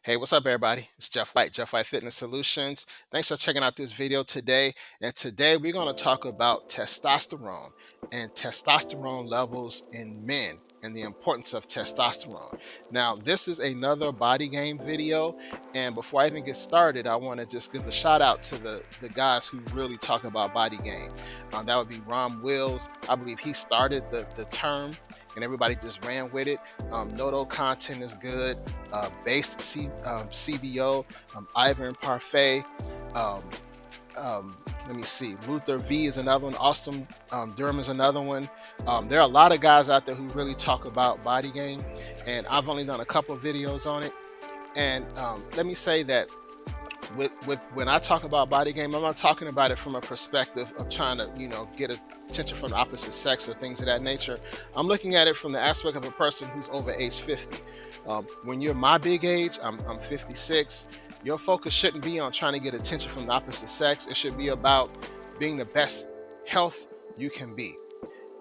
Hey, what's up, everybody? It's Jeff White, Jeff White Fitness Solutions. Thanks for checking out this video today. And today we're going to talk about testosterone and testosterone levels in men and the importance of testosterone. Now, this is another body game video. And before I even get started, I want to just give a shout out to the guys who really talk about body game. That would be Ron Wills. I believe he started the term and everybody just ran with it. Noto content is good. Based CBO, Ivan Parfait. Um, Let me see. Luther V is another one. Austin Durham is another one. There are a lot of guys out there who really talk about body game, and I've only done a couple of videos on it. And let me say that with when I talk about body game, I'm not talking about it from a perspective of trying to get attention from the opposite sex or things of that nature. I'm looking at it from the aspect of a person who's over age 50. When you're my big age, I'm 56. Your focus shouldn't be on trying to get attention from the opposite sex. It should be about being the best health you can be.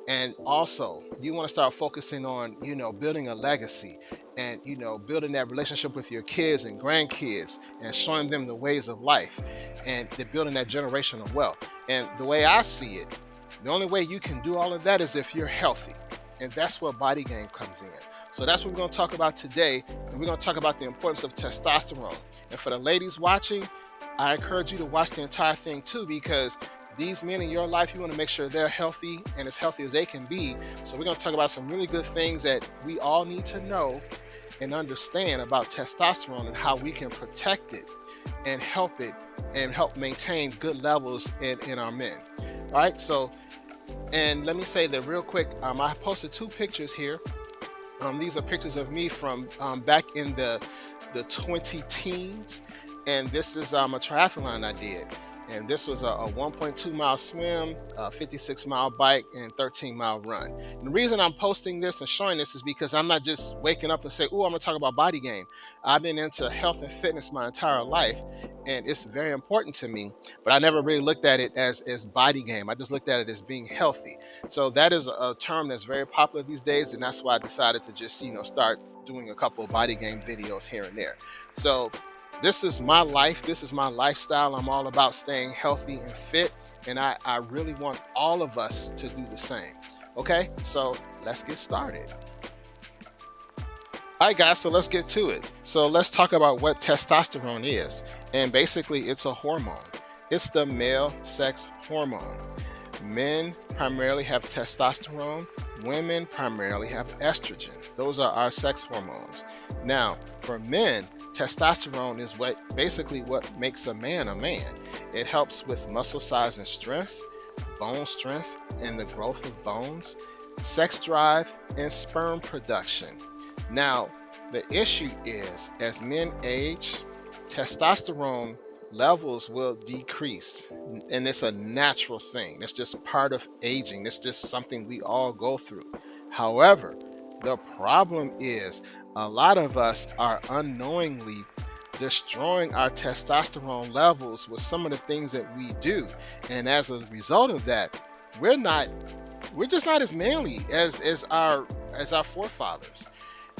And also, you want to start focusing on building a legacy and building that relationship with your kids and grandkids and showing them the ways of life and they're building that generational wealth. And the way I see it, the only way you can do all of that is if you're healthy, and that's where body game comes in. So that's what we're going to talk about today, and we're going to talk about the importance of testosterone. And for the ladies watching, I encourage you to watch the entire thing too, because these men in your life, you want to make sure they're healthy and as healthy as they can be. So we're going to talk about some really good things that we all need to know and understand about testosterone and how we can protect it and help maintain good levels in our men. All right. So, and let me say that real quick. I posted two pictures here. These are pictures of me from back in the 20 teens. And this is a triathlon I did. And this was a 1.2 mile swim, a 56 mile bike, and 13 mile run. And the reason I'm posting this and showing this is because I'm not just waking up and say, oh, I'm gonna talk about body game. I've been into health and fitness my entire life, and it's very important to me, but I never really looked at it as body game. I just looked at it as being healthy. So that is a term that's very popular these days, and that's why I decided to just, start doing a couple of body game videos here and there. So this is my life. This is my lifestyle. I'm all about staying healthy and fit. And I really want all of us to do the same. Okay, so let's get started. All right, guys, so let's get to it. So let's talk about what testosterone is. And basically, it's a hormone. It's the male sex hormone. Men primarily have testosterone. Women primarily have estrogen. Those are our sex hormones. Now, for men, testosterone is what makes a man a man. It helps with muscle size and strength, bone strength and the growth of bones, sex drive, and sperm production. Now, the issue is as men age, testosterone levels will decrease, and it's a natural thing. It's just part of aging. It's just something we all go through. However, the problem is a lot of us are unknowingly destroying our testosterone levels with some of the things that we do. And as a result of that, we're just not as manly as our forefathers.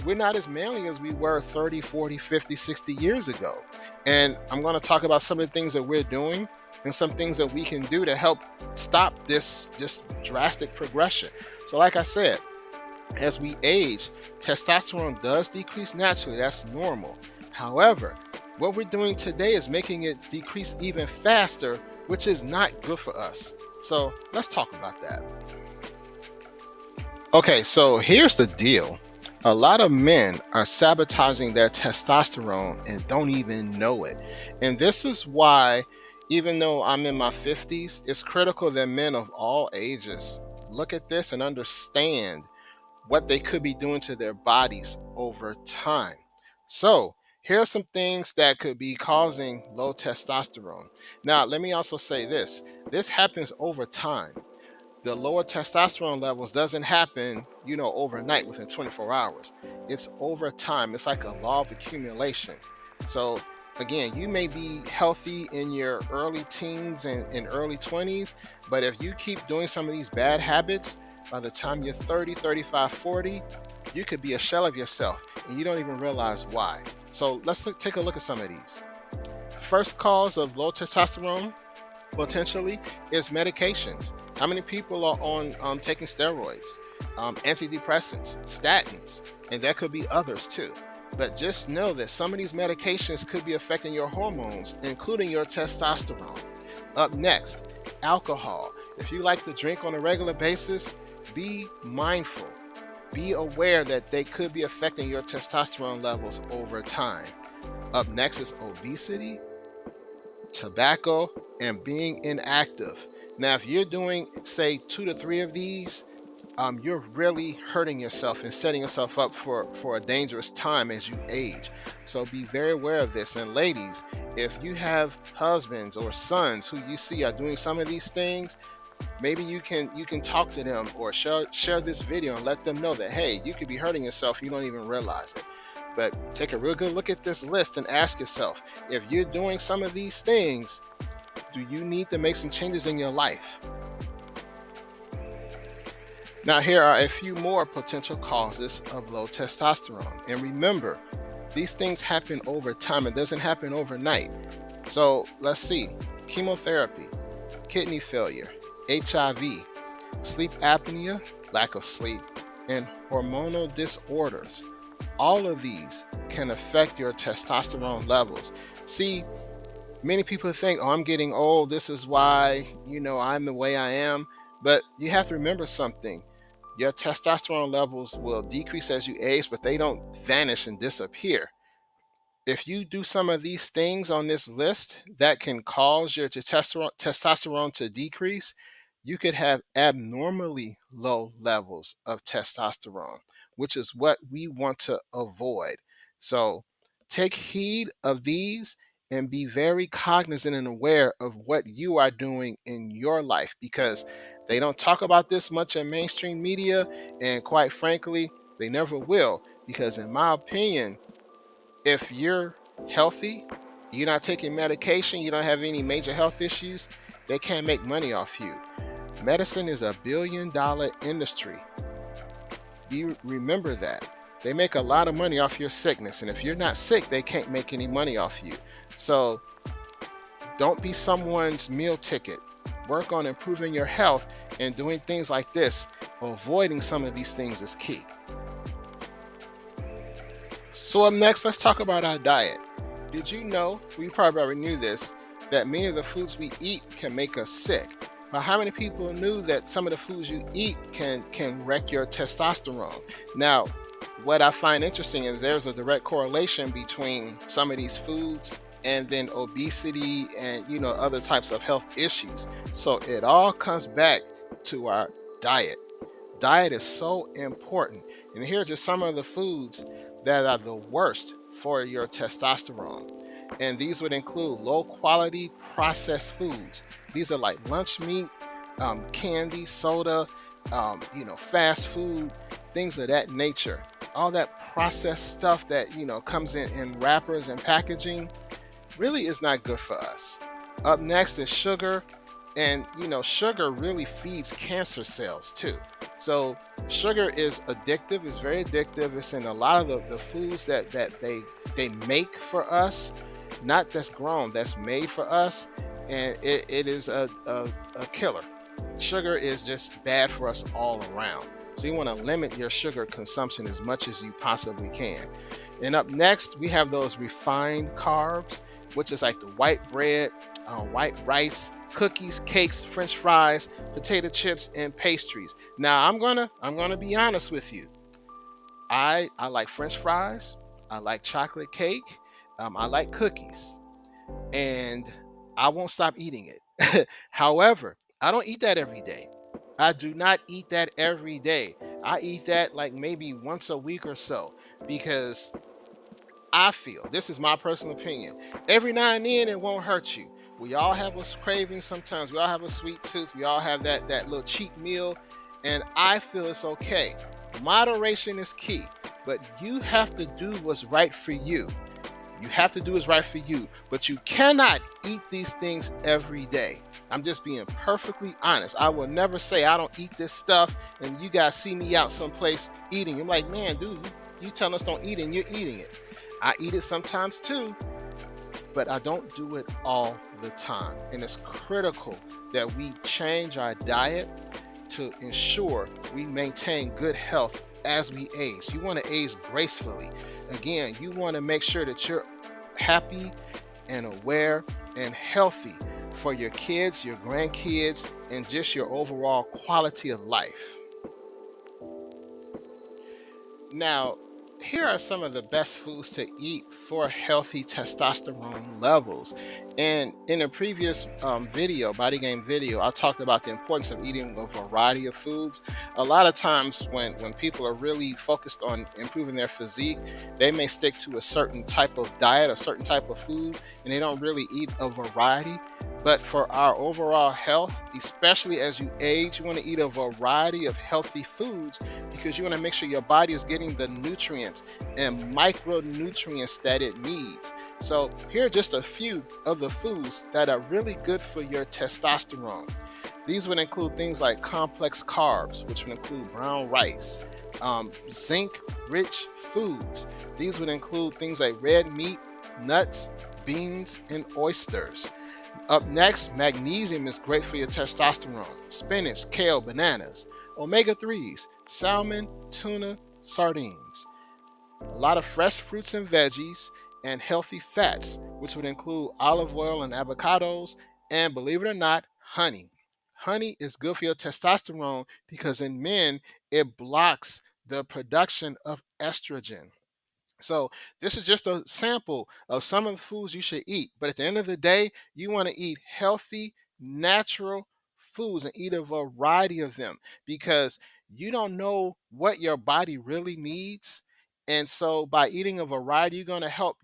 We're not as manly as we were 30, 40, 50, 60 years ago. And I'm going to talk about some of the things that we're doing and some things that we can do to help stop this drastic progression. So like I said, as we age, testosterone does decrease naturally. That's normal. However, what we're doing today is making it decrease even faster, which is not good for us. So let's talk about that. Okay, so here's the deal. A lot of men are sabotaging their testosterone and don't even know it. And this is why, even though I'm in my 50s, it's critical that men of all ages look at this and understand what they could be doing to their bodies over time. So here are some things that could be causing low testosterone. Now, let me also say this. This happens over time. The lower testosterone levels doesn't happen, overnight within 24 hours. It's over time. It's like a law of accumulation. So again, you may be healthy in your early teens and early 20s, but if you keep doing some of these bad habits, by the time you're 30, 35, 40, you could be a shell of yourself. and you don't even realize why. So take a look at some of these. The first cause of low testosterone potentially is medications. How many people are on taking steroids, antidepressants, statins, and there could be others too. But just know that some of these medications could be affecting your hormones, including your testosterone. Up next, alcohol. If you like to drink on a regular basis, be mindful. Be aware that they could be affecting your testosterone levels over time. Up next is obesity, tobacco, and being inactive. Now, if you're doing, say, 2 to 3 of these, you're really hurting yourself and setting yourself up for a dangerous time as you age. So be very aware of this. And ladies, if you have husbands or sons who you see are doing some of these things, maybe you can talk to them or share this video and let them know that, hey, you could be hurting yourself, you don't even realize it. But take a real good look at this list and ask yourself, if you're doing some of these things, do you need to make some changes in your life? Now, here are a few more potential causes of low testosterone. And remember, these things happen over time. It doesn't happen overnight. So let's see: chemotherapy, kidney failure, HIV, sleep apnea, lack of sleep, and hormonal disorders. All of these can affect your testosterone levels. See, many people think, oh, I'm getting old, this is why, I'm the way I am. But you have to remember something. Your testosterone levels will decrease as you age, but they don't vanish and disappear. If you do some of these things on this list that can cause your testosterone to decrease, you could have abnormally low levels of testosterone, which is what we want to avoid. So take heed of these and be very cognizant and aware of what you are doing in your life, because they don't talk about this much in mainstream media, and quite frankly, they never will. Because in my opinion, if you're healthy, you're not taking medication, you don't have any major health issues, they can't make money off you. Medicine is $1 billion industry. Remember that. They make a lot of money off your sickness, and if you're not sick, they can't make any money off you. So don't be someone's meal ticket. Work on improving your health, and doing things like this, avoiding some of these things, is key. So up next, let's talk about our diet. Did you know, we probably already knew this, that many of the foods we eat can make us sick? But how many people knew that some of the foods you eat can wreck your testosterone? Now, what I find interesting is there's a direct correlation between some of these foods and then obesity and other types of health issues. So it all comes back to our diet. Diet is so important. And here are just some of the foods that are the worst for your testosterone. And these would include low quality processed foods. These are like lunch meat, candy, soda, fast food, things of that nature. All that processed stuff that, comes in wrappers and packaging really is not good for us. Up next is sugar. And sugar really feeds cancer cells too. So sugar is addictive. It's very addictive. It's in a lot of the foods that they make for us, not that's grown, that's made for us, and it is a killer. Sugar is just bad for us all around. So you want to limit your sugar consumption as much as you possibly can. And up next, we have those refined carbs, which is like the white bread, white rice, cookies, cakes, French fries, potato chips, and pastries. Now I'm gonna be honest with you. I like French fries. I like chocolate cake. I like cookies, and I won't stop eating it. However, I don't eat that every day. I do not eat that every day. I eat that like maybe once a week or so, because I feel, this is my personal opinion, every now and then it won't hurt you. We all have a craving sometimes. We all have a sweet tooth. We all have that little cheat meal. And I feel it's okay. Moderation is key. But you have to do what's right for you. You have to do what's right for you. But you cannot eat these things every day. I'm just being perfectly honest. I will never say I don't eat this stuff and you guys see me out someplace eating. I'm like, man, dude, You telling us don't eat it and you're eating it. I eat it sometimes too, but I don't do it all the time. And it's critical that we change our diet to ensure we maintain good health as we age. You want to age gracefully. Again, you want to make sure that you're happy and aware and healthy for your kids, your grandkids, and just your overall quality of life. Now, here are some of the best foods to eat for healthy testosterone levels. And in a previous video, body game video, I talked about the importance of eating a variety of foods. A lot of times when people are really focused on improving their physique, they may stick to a certain type of diet, a certain type of food, and they don't really eat a variety. But for our overall health, especially as you age, you want to eat a variety of healthy foods because you want to make sure your body is getting the nutrients and micronutrients that it needs. So here are just a few of the foods that are really good for your testosterone. These would include things like complex carbs, which would include brown rice, zinc-rich foods. These would include things like red meat, nuts, beans, and oysters. Up next, magnesium is great for your testosterone. Spinach, kale, bananas. Omega-3s, salmon, tuna, sardines. A lot of fresh fruits and veggies, and healthy fats, which would include olive oil and avocados, and believe it or not, honey. Honey is good for your testosterone because in men, it blocks the production of estrogen. So this is just a sample of some of the foods you should eat. But at the end of the day, you want to eat healthy, natural foods and eat a variety of them because you don't know what your body really needs. And so by eating a variety, you're going to help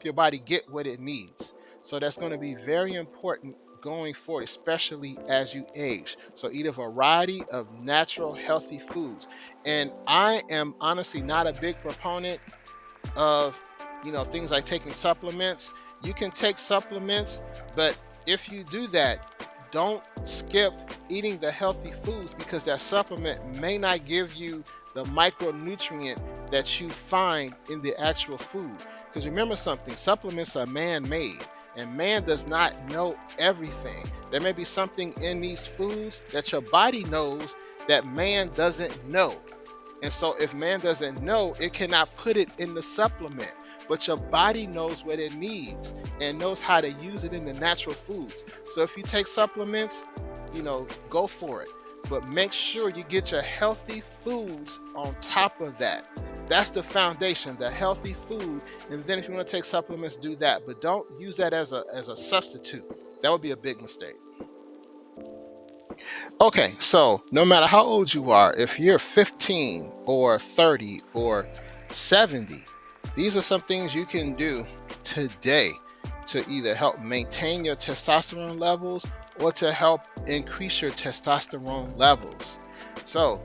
your body get what it needs. So that's going to be very important going forward, especially as you age. So eat a variety of natural, healthy foods. And I am honestly not a big proponent of things like taking supplements. You can take supplements, but if you do that, don't skip eating the healthy foods because that supplement may not give you the micronutrient that you find in the actual food. Because remember something, supplements are man-made and man does not know everything. There may be something in these foods that your body knows that man doesn't know. And so if man doesn't know, it cannot put it in the supplement. But your body knows what it needs and knows how to use it in the natural foods. So if you take supplements, go for it. But make sure you get your healthy foods on top of that. That's the foundation, the healthy food. And then if you want to take supplements, do that. But don't use that as a substitute. That would be a big mistake. Okay, so no matter how old you are, if you're 15 or 30 or 70, these are some things you can do today to either help maintain your testosterone levels or to help increase your testosterone levels. So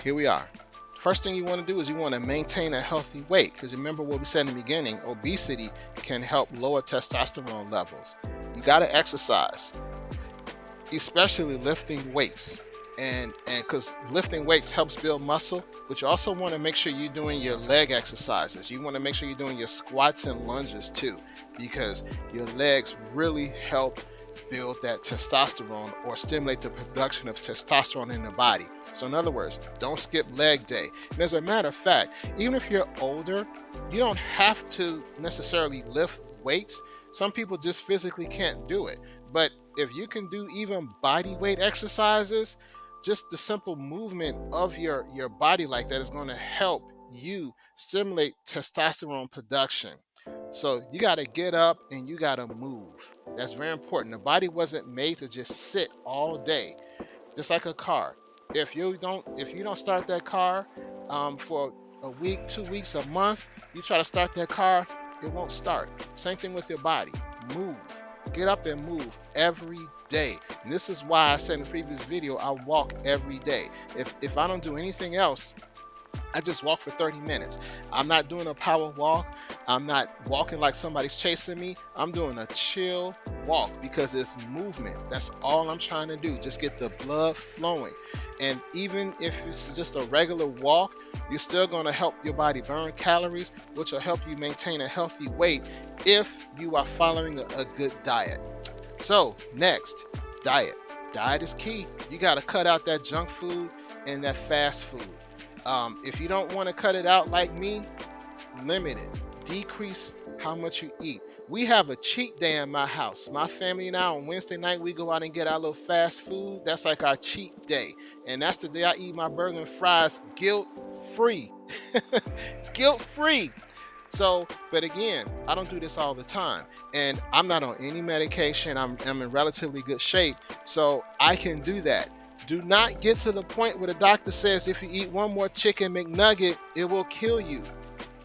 here we are. First thing you want to do is you want to maintain a healthy weight because remember what we said in the beginning, obesity can help lower testosterone levels. You got to exercise, especially lifting weights, and because lifting weights helps build muscle, but you also want to make sure you're doing your leg exercises. You want to make sure you're doing your squats and lunges too, because your legs really help build that testosterone or stimulate the production of testosterone in the body. So in other words, don't skip leg day. And as a matter of fact, even if you're older, you don't have to necessarily lift weights. Some people just physically can't do it. But if you can do even body weight exercises, just the simple movement of your body like that is going to help you stimulate testosterone production. So you got to get up and you got to move. That's very important. The body wasn't made to just sit all day, just like a car. If you don't start that car for a week, 2 weeks, a month, you try to start that car, it won't start. Same thing with your body. Move. Get up and move every day. And this is why I said in the previous video, I walk every day. If I don't do anything else, I just walk for 30 minutes. I'm not doing a power walk. I'm not walking like somebody's chasing me. I'm doing a chill walk because it's movement. That's all I'm trying to do. Just get the blood flowing. And even if it's just a regular walk, you're still going to help your body burn calories, which will help you maintain a healthy weight if you are following a good diet. So, next, diet. Diet is key. You got to cut out that junk food and that fast food. If you don't want to cut it out like me, limit it. Decrease how much you eat. We have a cheat day in my house. My family and I, on Wednesday night, we go out and get our little fast food. That's like our cheat day. And that's the day I eat my burger and fries guilt free. Guilt free. So, but again, I don't do this all the time. And I'm not on any medication. I'm in relatively good shape. So I can do that. Do not get to the point where the doctor says if you eat one more chicken McNugget, it will kill you.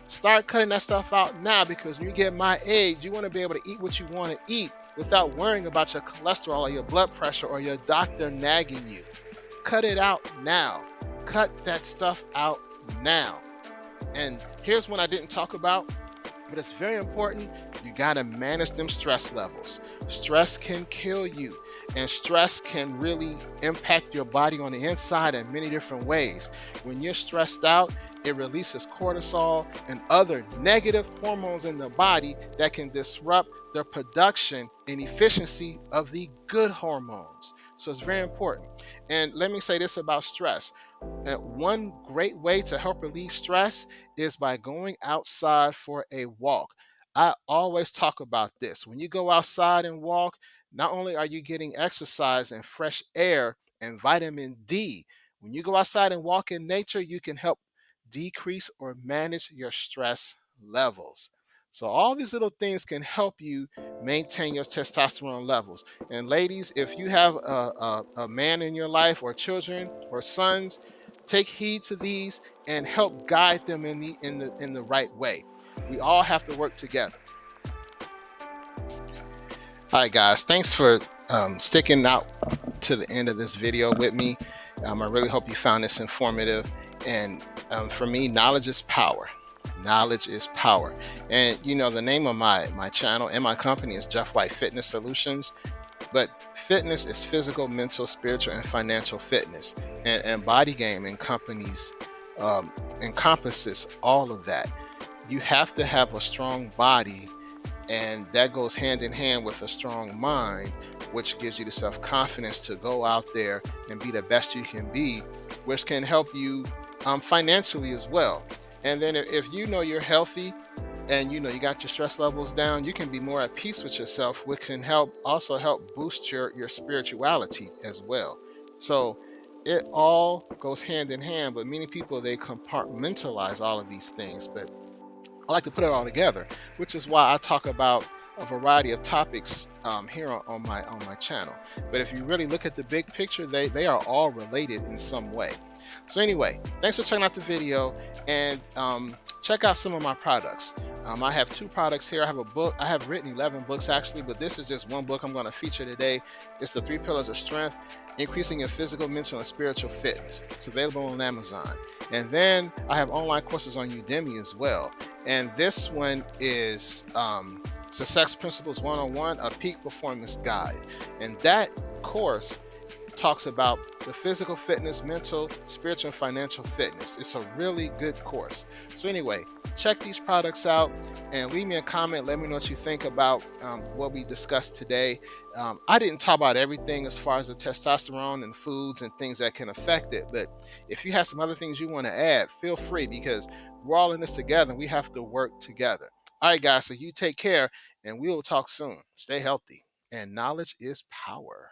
Start cutting that stuff out now, because when you get my age, you want to be able to eat what you want to eat without worrying about your cholesterol or your blood pressure or your doctor nagging you. Cut it out now. Cut that stuff out now. And here's one I didn't talk about, but it's very important. You got to manage them stress levels. Stress can kill you, and stress can really impact your body on the inside in many different ways. When you're stressed out, it releases cortisol and other negative hormones in the body that can disrupt the production and efficiency of the good hormones. So it's very important. And let me say this about stress. One great way to help relieve stress is by going outside for a walk. I always talk about this. When you go outside and walk, not only are you getting exercise and fresh air and vitamin D, when you go outside and walk in nature, you can help decrease or manage your stress levels. So, all these little things can help you maintain your testosterone levels. And, ladies, if you have a man in your life, or children, or sons, take heed to these and help guide them in the right way. We all have to work together. All right, guys, thanks for sticking out to the end of this video with me. I really hope you found this informative. And for me, knowledge is power. Knowledge is power. And the name of my channel and my company is Jeff White Fitness Solutions. But fitness is physical, mental, spiritual, and financial fitness. And bodygame encompasses all of that. You have to have a strong body, and that goes hand in hand with a strong mind, which gives you the self-confidence to go out there and be the best you can be, which can help you financially as well. And then if you know you're healthy, and you got your stress levels down, you can be more at peace with yourself, which can also help boost your spirituality as well. So it all goes hand in hand, but many people, they compartmentalize all of these things. But I like to put it all together, which is why I talk about a variety of topics here on my channel. But if you really look at the big picture, they are all related in some way. So anyway, thanks for checking out the video, and check out some of my products. I have 2 products here. I have a book. I have written 11 books actually, but this is just one book I'm going to feature today. It's the 3 Pillars of Strength: Increasing Your Physical, Mental, and Spiritual Fitness. It's available on Amazon. And then I have online courses on Udemy as well. And this one is Success Principles 101, a Peak Performance Guide. And that course talks about the physical fitness, mental, spiritual, and financial fitness. It's a really good course. So anyway, check these products out and leave me a comment. Let me know what you think about what we discussed today. I didn't talk about everything as far as the testosterone and foods and things that can affect it, but if you have some other things you want to add, feel free, because we're all in this together and we have to work together. All right, guys, so you take care, and we will talk soon. Stay healthy, and knowledge is power.